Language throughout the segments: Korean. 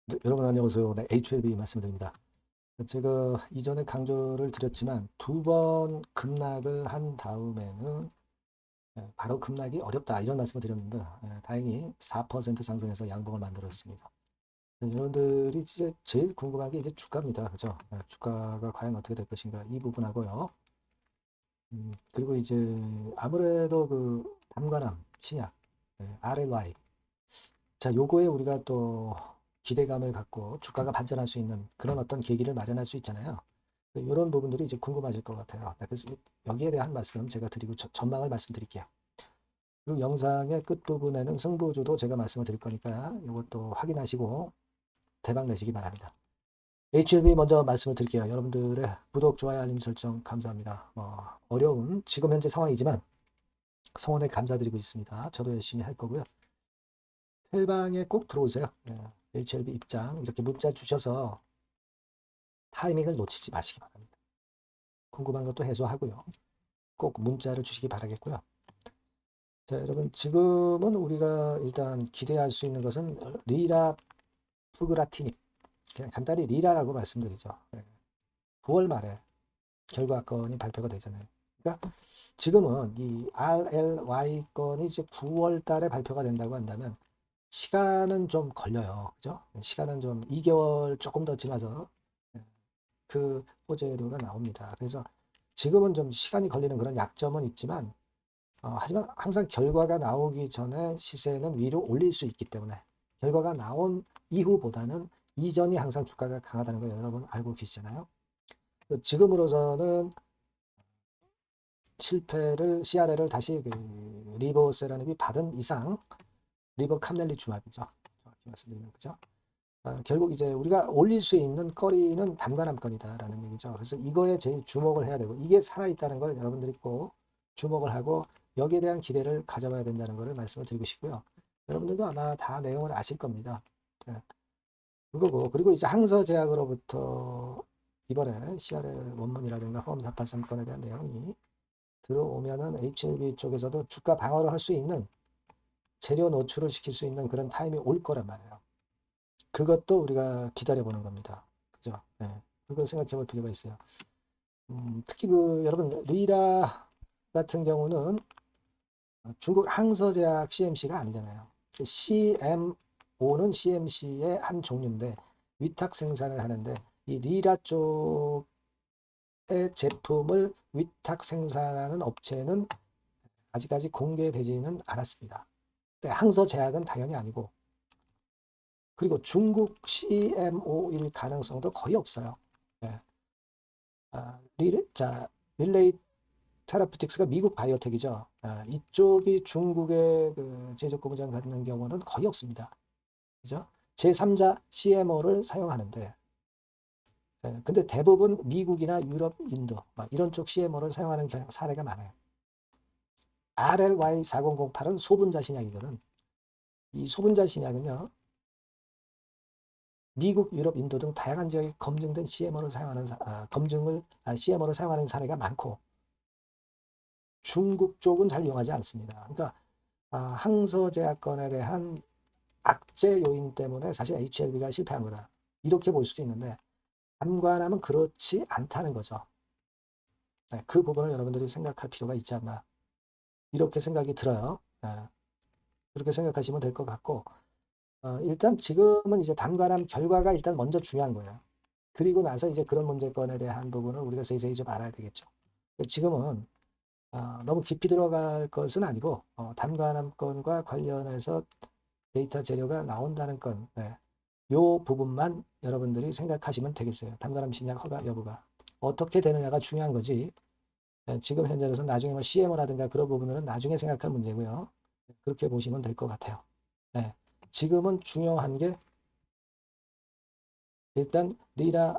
네, 여러분 안녕하세요. 네, HLB 말씀드립니다. 제가 이전에 강조를 드렸지만 두 번 급락을 한 다음에는 바로 급락이 어렵다 이런 말씀을 드렸는데 다행히 4% 상승해서 양봉을 만들었습니다. 여러분들이 이제 제일 궁금한 게 이제 주가입니다. 그죠? 주가가 과연 어떻게 될 것인가 이 부분하고요. 그리고 이제 아무래도 그 담관함, 신약, RLY 자, 요거에 우리가 또 기대감을 갖고 주가가 반전할 수 있는 그런 어떤 계기를 마련할 수 있잖아요. 이런 부분들이 이제 궁금하실 것 같아요. 그래서 여기에 대한 말씀 제가 드리고 전망을 말씀드릴게요. 그리고 영상의 끝부분에는 승부주도 제가 말씀을 드릴 거니까 이것도 확인하시고 대박 내시기 바랍니다. HLB 먼저 말씀을 드릴게요. 여러분들의 구독, 좋아요, 알림 설정 감사합니다. 어려운 지금 현재 상황이지만 성원에 감사드리고 있습니다. 저도 열심히 할 거고요. 텔방에 꼭 들어오세요. HLB 입장 이렇게 문자 주셔서 타이밍을 놓치지 마시기 바랍니다. 궁금한 것도 해소하고요. 꼭 문자를 주시기 바라겠고요. 자, 여러분 지금은 우리가 일단 기대할 수 있는 것은 리라 푸그라티닙 그냥 간단히 리라라고 말씀드리죠. 9월 말에 결과건이 발표가 되잖아요. 그러니까 지금은 이 RLY 건이 이제 9월 달에 발표가 된다고 한다면 시간은 좀 걸려요. 그죠? 시간은 좀 2개월 조금 더 지나서 그 호재료가 나옵니다. 그래서 지금은 좀 시간이 걸리는 그런 약점은 있지만 하지만 항상 결과가 나오기 전에 시세는 위로 올릴 수 있기 때문에 결과가 나온 이후보다는 이전이 항상 주가가 강하다는 걸 여러분 알고 계시잖아요. 지금으로서는 실패를 CRL을 다시 그 리버 세라믹이 받은 이상 리버 캄넬리 주합이죠. 정확히 말씀드리면 그죠? 결국 이제 우리가 올릴 수 있는 거리는 담가남건이다라는 얘기죠. 그래서 이거에 제일 주목을 해야 되고 이게 살아있다는 걸 여러분들이 꼭 주목을 하고 여기에 대한 기대를 가져봐야 된다는 것을 말씀을 드리고 싶고요. 여러분들도 아마 다 내용을 아실 겁니다. 네. 그거고 그리고 이제 항서제약으로부터 이번에 CRL 원문이라든가 홈 483건에 대한 내용이 들어오면은 HLB 쪽에서도 주가 방어를 할 수 있는 재료 노출을 시킬 수 있는 그런 타임이 올 거란 말이에요. 그것도 우리가 기다려보는 겁니다. 그죠? 네. 그걸 생각해 볼 필요가 있어요. 특히 그 여러분 리라 같은 경우는 중국 항서제약 CMC가 아니잖아요. CMO는 CMC의 한 종류인데 위탁 생산을 하는데 이 리라 쪽의 제품을 위탁 생산하는 업체는 아직까지 공개되지는 않았습니다. 항서제약은 당연히 아니고 그리고 중국 CMO일 가능성도 거의 없어요. 네. 릴레이 테라피틱스가 미국 바이오텍이죠. 이쪽이 중국의 그 제조 공장 갖는 경우는 거의 없습니다. 그죠? 제3자 CMO를 사용하는데, 근데 대부분 미국이나 유럽, 인도 이런 쪽 CMO를 사용하는 사례가 많아요. RLY4008은 소분자 신약이거든. 이 소분자 신약은요, 미국, 유럽, 인도 등 다양한 지역에 검증된 CMO를 사용하는 CMO를 사용하는 사례가 많고 중국 쪽은 잘 이용하지 않습니다. 그러니까 항서제약건에 대한 악재 요인 때문에 사실 HLB가 실패한 거다. 이렇게 볼 수도 있는데 담관하면 그렇지 않다는 거죠. 네, 그 부분을 여러분들이 생각할 필요가 있지 않나. 이렇게 생각이 들어요. 네, 그렇게 생각하시면 될 것 같고 일단 지금은 이제 담관함 결과가 일단 먼저 중요한 거예요. 그리고 나서 이제 그런 문제건에 대한 부분을 우리가 세세히 좀 알아야 되겠죠. 지금은 너무 깊이 들어갈 것은 아니고 담관함 건과 관련해서 데이터 재료가 나온다는 건 네. 요 부분만 여러분들이 생각하시면 되겠어요. 담가람 신약 허가 여부가 어떻게 되느냐가 중요한 거지. 지금 현재로서 나중에 뭐 CMO라든가 그런 부분은 나중에 생각할 문제고요. 그렇게 보시면 될 것 같아요. 네. 지금은 중요한 게 일단 리라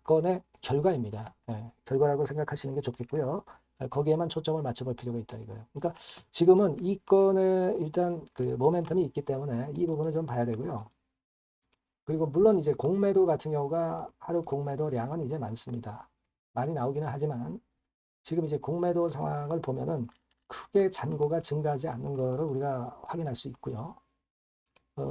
건의 결과입니다. 결과라고 생각하시는 게 좋겠고요. 거기에만 초점을 맞춰볼 필요가 있다 이거예요. 그러니까 지금은 이 건에 일단 그 모멘텀이 있기 때문에 이 부분을 좀 봐야 되고요. 그리고 물론 이제 공매도 같은 경우가 하루 공매도량은 이제 많습니다. 많이 나오기는 하지만 지금 이제 공매도 상황을 보면은 크게 잔고가 증가하지 않는 것을 우리가 확인할 수 있고요.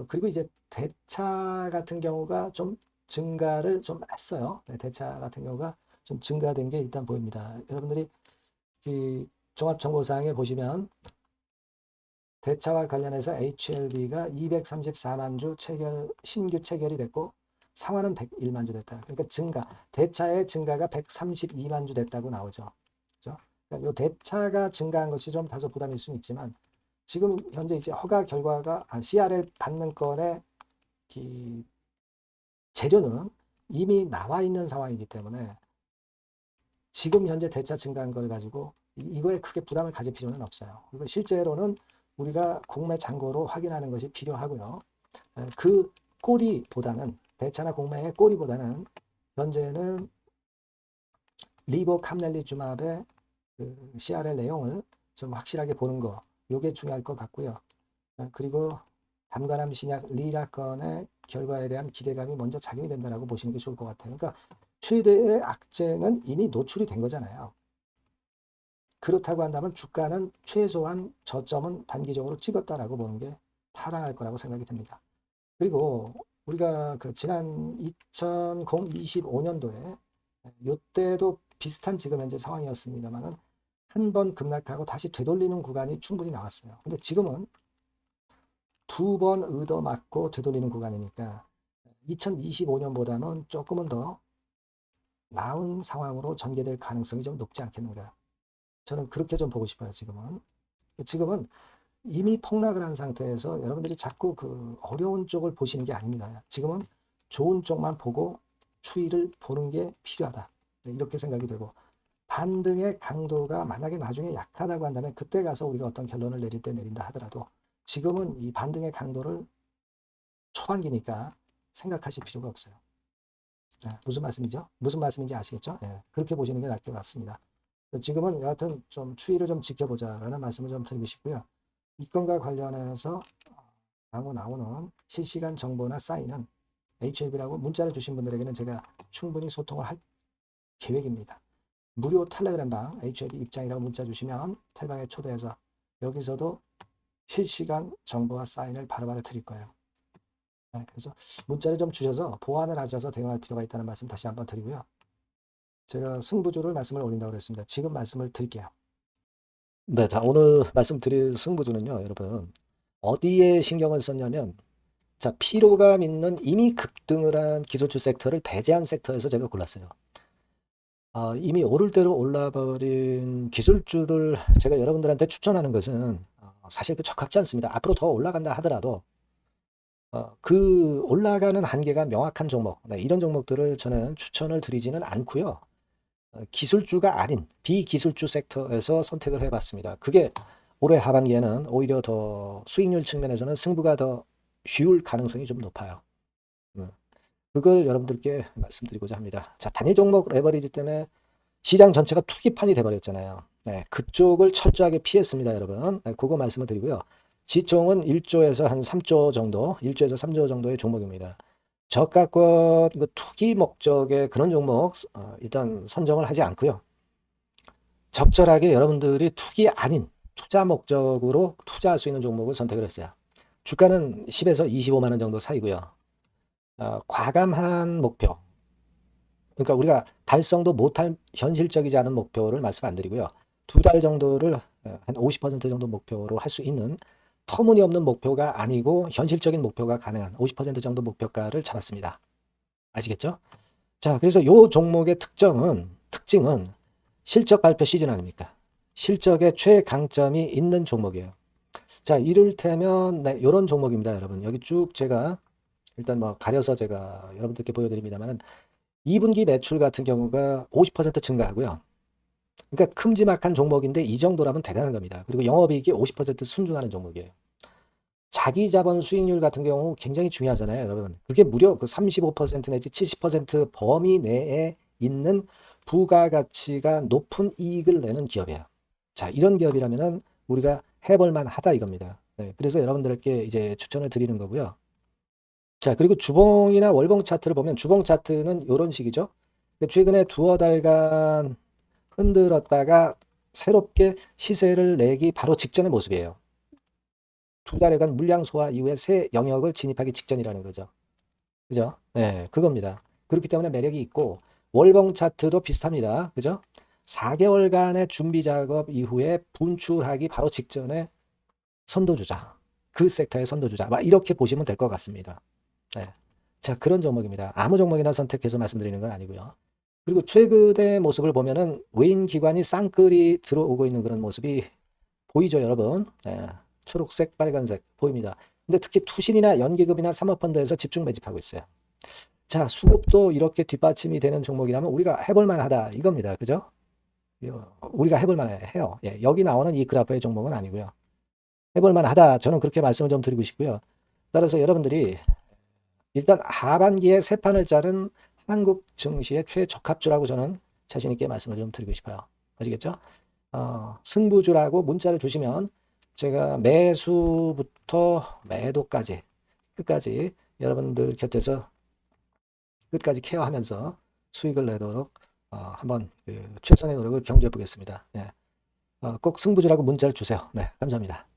그리고 이제 대차 같은 경우가 좀 증가를 좀 했어요. 네, 대차 같은 경우가 좀 증가된 게 일단 보입니다. 여러분들이 이 종합정보사항에 보시면 대차와 관련해서 HLB가 234만 주 신규 체결이 됐고 상환은 101만 주 됐다. 그러니까 대차의 증가가 132만 주 됐다고 나오죠. 그죠? 그러니까 요 대차가 증가한 것이 좀 다소 부담일 수는 있지만 지금 현재 이제 허가 결과가 CRL 받는 건의 재료는 이미 나와 있는 상황이기 때문에 지금 현재 대차 증가한 걸 가지고 이거에 크게 부담을 가질 필요는 없어요. 그리고 실제로는 우리가 공매 잔고로 확인하는 것이 필요하고요. 그 꼬리보다는 대차나 공매의 꼬리보다는 현재는 리보캄넬리주맙의 그 CRL 내용을 좀 확실하게 보는 거, 이게 중요할 것 같고요. 그리고 담가람 신약 리라건의 결과에 대한 기대감이 먼저 작용이 된다고 보시는 게 좋을 것 같아요. 그러니까 최대의 악재는 이미 노출이 된 거잖아요. 그렇다고 한다면 주가는 최소한 저점은 단기적으로 찍었다라고 보는 게 타당할 거라고 생각이 듭니다. 그리고 우리가 그 지난 2025년도에 이때도 비슷한 지금 현재 상황이었습니다만은 한 번 급락하고 다시 되돌리는 구간이 충분히 나왔어요. 근데 지금은 두 번 얻어맞고 되돌리는 구간이니까 2025년보다는 조금은 더 나은 상황으로 전개될 가능성이 좀 높지 않겠는가. 저는 그렇게 좀 보고 싶어요, 지금은. 지금은 이미 폭락을 한 상태에서 여러분들이 자꾸 그 어려운 쪽을 보시는 게 아닙니다. 지금은 좋은 쪽만 보고 추이를 보는 게 필요하다. 이렇게 생각이 되고, 반등의 강도가 만약에 나중에 약하다고 한다면 그때 가서 우리가 어떤 결론을 내릴 때 내린다 하더라도 지금은 이 반등의 강도를 초반기니까 생각하실 필요가 없어요. 무슨 말씀이죠? 무슨 말씀인지 아시겠죠? 그렇게 보시는 게 나을 것 같습니다. 지금은 여하튼 좀 추이를 좀 지켜보자라는 말씀을 좀 드리고 싶고요. 이 건과 관련해서 향후 나오는 실시간 정보나 사인은 HLB라고 문자를 주신 분들에게는 제가 충분히 소통을 할 계획입니다. 무료 텔레그램방 HLB 입장이라고 문자 주시면 텔방에 초대해서 여기서도 실시간 정보와 사인을 바로바로 드릴 거예요. 그래서 문자를 좀 주셔서 보완을 하셔서 대응할 필요가 있다는 말씀 다시 한번 드리고요. 제가 승부주를 말씀을 올린다고 그랬습니다. 지금 말씀을 드릴게요. 네, 자, 오늘 말씀드릴 승부주는요, 여러분. 어디에 신경을 썼냐면, 자, 피로감 있는 이미 급등을 한 기술주 섹터를 배제한 섹터에서 제가 골랐어요. 이미 오를 대로 올라버린 기술주를 제가 여러분들한테 추천하는 것은 사실 그 적합지 않습니다. 앞으로 더 올라간다 하더라도 그 올라가는 한계가 명확한 종목, 네, 이런 종목들을 저는 추천을 드리지는 않고요. 기술주가 아닌 비기술주 섹터에서 선택을 해봤습니다. 그게 올해 하반기에는 오히려 더 수익률 측면에서는 승부가 더 쉬울 가능성이 좀 높아요. 그걸 여러분들께 말씀드리고자 합니다. 자, 단일 종목 레버리지 때문에 시장 전체가 투기판이 돼버렸잖아요. 네, 그쪽을 철저하게 피했습니다, 여러분. 네, 그거 말씀을 드리고요. 지총은 1조에서 한 3조 정도, 1조에서 3조 정도의 종목입니다. 저가권 그 투기 목적의 그런 종목 일단 선정을 하지 않고요. 적절하게 여러분들이 투기 아닌 투자 목적으로 투자할 수 있는 종목을 선택을 했어요. 주가는 10에서 25만 원 정도 사이고요. 과감한 목표, 그러니까 우리가 달성도 못할 현실적이지 않은 목표를 말씀 안 드리고요. 2달 정도를 한 50% 정도 목표로 할 수 있는 터무니없는 목표가 아니고 현실적인 목표가 가능한 50% 정도 목표가를 잡았습니다. 아시겠죠? 자, 그래서 요 종목의 특징은 실적 발표 시즌 아닙니까? 실적의 최강점이 있는 종목이에요. 자, 이를테면 네, 이런 종목입니다, 여러분. 여기 쭉 제가 일단 뭐 가려서 제가 여러분들께 보여드립니다만은 2분기 매출 같은 경우가 50% 증가하고요. 그러니까 큼지막한 종목인데 이 정도라면 대단한 겁니다. 그리고 영업이익이 50% 순증하는 종목이에요. 자기 자본 수익률 같은 경우 굉장히 중요하잖아요, 여러분. 그게 무려 그 35% 내지 70% 범위 내에 있는 부가가치가 높은 이익을 내는 기업이에요. 자, 이런 기업이라면은 우리가 해볼 만하다 이겁니다. 네, 그래서 여러분들께 이제 추천을 드리는 거고요. 자, 그리고 주봉이나 월봉 차트를 보면 주봉 차트는 이런 식이죠. 최근에 두어 달간 흔들었다가 새롭게 시세를 내기 바로 직전의 모습이에요. 두 달여간 물량 소화 이후에 새 영역을 진입하기 직전이라는 거죠. 그죠? 네, 그겁니다. 그렇기 때문에 매력이 있고 월봉 차트도 비슷합니다. 그죠? 4개월간의 준비 작업 이후에 분출하기 바로 직전에 선도주자. 그 섹터의 선도주자. 막 이렇게 보시면 될 것 같습니다. 네. 자, 그런 종목입니다. 아무 종목이나 선택해서 말씀드리는 건 아니고요. 그리고 최근의 모습을 보면은 외인 기관이 쌍끌이 들어오고 있는 그런 모습이 보이죠, 여러분? 네. 초록색, 빨간색 보입니다. 근데 특히 투신이나 연기금이나 사모펀드에서 집중 매집하고 있어요. 자, 수급도 이렇게 뒷받침이 되는 종목이라면 우리가 해볼 만하다 이겁니다. 그죠? 우리가 해볼 만해요. 예, 여기 나오는 이 그래프의 종목은 아니고요. 해볼 만하다. 저는 그렇게 말씀을 좀 드리고 싶고요. 따라서 여러분들이 일단 하반기에 세 판을 짜는 한국 증시의 최적합주라고 저는 자신 있게 말씀을 좀 드리고 싶어요. 아시겠죠? 승부주라고 문자를 주시면 제가 매수부터 매도까지 끝까지 여러분들 곁에서 끝까지 케어하면서 수익을 내도록 한번 최선의 노력을 경주해 보겠습니다. 네. 꼭 승부주라고 문자를 주세요. 네, 감사합니다.